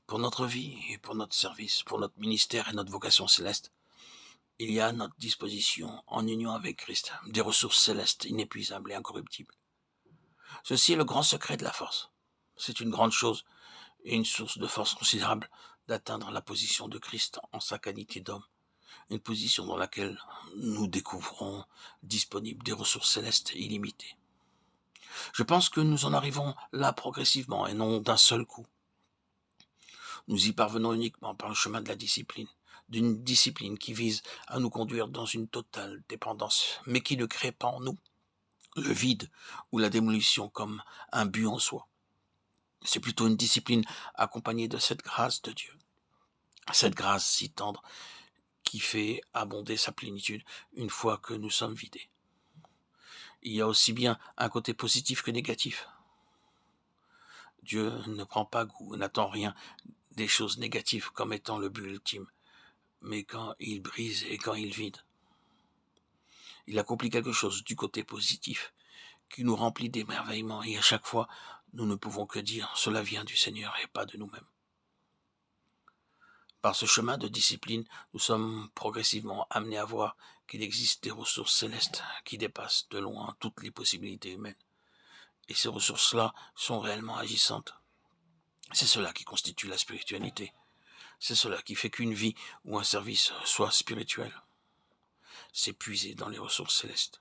Pour notre vie et pour notre service, pour notre ministère et notre vocation céleste, il y a à notre disposition, en union avec Christ, des ressources célestes inépuisables et incorruptibles. Ceci est le grand secret de la force. C'est une grande chose et une source de force considérable d'atteindre la position de Christ en sa qualité d'homme, une position dans laquelle nous découvrons disponibles des ressources célestes illimitées. Je pense que nous en arrivons là progressivement et non d'un seul coup. Nous y parvenons uniquement par le chemin de la discipline, d'une discipline qui vise à nous conduire dans une totale dépendance, mais qui ne crée pas en nous le vide ou la démolition comme un but en soi. C'est plutôt une discipline accompagnée de cette grâce de Dieu, cette grâce si tendre qui fait abonder sa plénitude une fois que nous sommes vidés. Il y a aussi bien un côté positif que négatif. Dieu ne prend pas goût, n'attend rien des choses négatives comme étant le but ultime, mais quand il brise et quand il vide. Il accomplit quelque chose du côté positif qui nous remplit d'émerveillement et à chaque fois, nous ne pouvons que dire cela vient du Seigneur et pas de nous-mêmes. Par ce chemin de discipline, nous sommes progressivement amenés à voir qu'il existe des ressources célestes qui dépassent de loin toutes les possibilités humaines. Et ces ressources-là sont réellement agissantes. C'est cela qui constitue la spiritualité. C'est cela qui fait qu'une vie ou un service soit spirituel. C'est puiser dans les ressources célestes,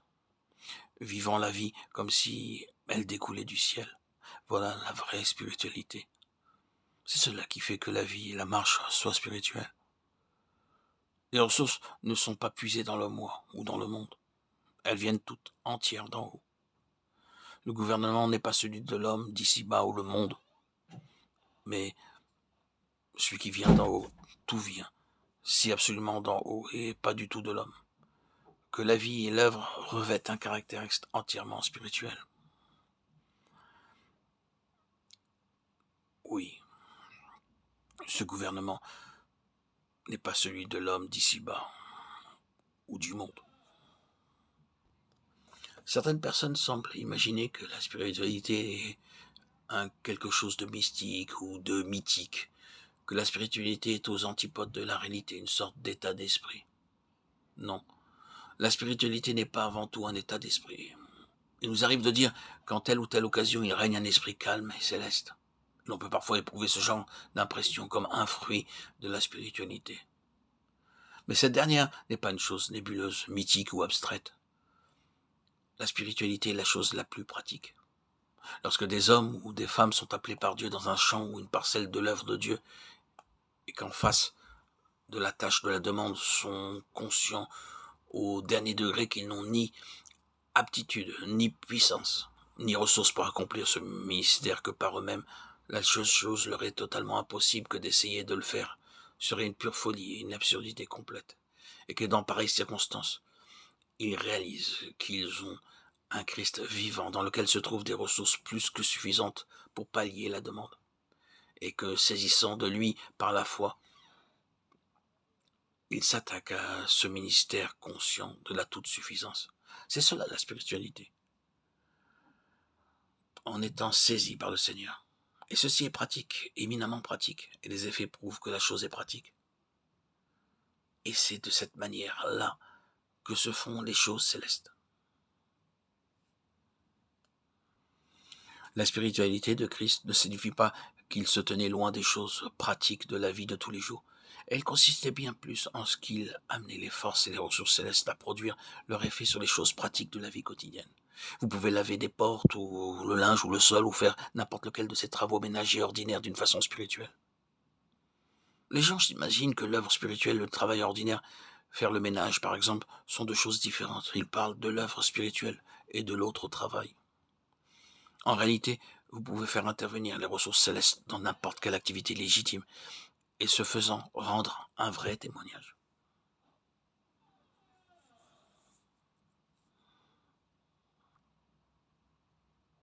vivant la vie comme si elle découlait du ciel. Voilà la vraie spiritualité. C'est cela qui fait que la vie et la marche soient spirituelles. Les ressources ne sont pas puisées dans le moi ou dans le monde. Elles viennent toutes entières d'en haut. Le gouvernement n'est pas celui de l'homme d'ici-bas ou le monde, mais celui qui vient d'en haut. Tout vient, si absolument d'en haut et pas du tout de l'homme. Que la vie et l'œuvre revêtent un caractère entièrement spirituel. Oui, ce gouvernement n'est pas celui de l'homme d'ici-bas ou du monde. Certaines personnes semblent imaginer que la spiritualité est quelque chose de mystique ou de mythique, que la spiritualité est aux antipodes de la réalité, une sorte d'état d'esprit. Non, la spiritualité n'est pas avant tout un état d'esprit. Il nous arrive de dire qu'en telle ou telle occasion il règne un esprit calme et céleste. L'on peut parfois éprouver ce genre d'impression comme un fruit de la spiritualité. Mais cette dernière n'est pas une chose nébuleuse, mythique ou abstraite. La spiritualité est la chose la plus pratique. Lorsque des hommes ou des femmes sont appelés par Dieu dans un champ ou une parcelle de l'œuvre de Dieu, et qu'en face de la tâche de la demande sont conscients au dernier degré qu'ils n'ont ni aptitude, ni puissance, ni ressources pour accomplir ce ministère que par eux-mêmes, la seule chose leur est totalement impossible que d'essayer de le faire serait une pure folie et une absurdité complète, et que dans pareilles circonstances, ils réalisent qu'ils ont un Christ vivant dans lequel se trouvent des ressources plus que suffisantes pour pallier la demande, et que saisissant de lui par la foi, ils s'attaquent à ce ministère conscient de la toute-suffisance. C'est cela la spiritualité. En étant saisi par le Seigneur. Et ceci est pratique, éminemment pratique, et les effets prouvent que la chose est pratique. Et c'est de cette manière-là que se font les choses célestes. La spiritualité de Christ ne signifie pas qu'il se tenait loin des choses pratiques de la vie de tous les jours. Elle consistait bien plus en ce qu'il amenait les forces et les ressources célestes à produire leur effet sur les choses pratiques de la vie quotidienne. Vous pouvez laver des portes, ou le linge, ou le sol, ou faire n'importe lequel de ces travaux ménagers ordinaires d'une façon spirituelle. Les gens s'imaginent que l'œuvre spirituelle et le travail ordinaire, faire le ménage par exemple, sont deux choses différentes. Ils parlent de l'œuvre spirituelle et de l'autre travail. En réalité, vous pouvez faire intervenir les ressources célestes dans n'importe quelle activité légitime et ce faisant rendre un vrai témoignage.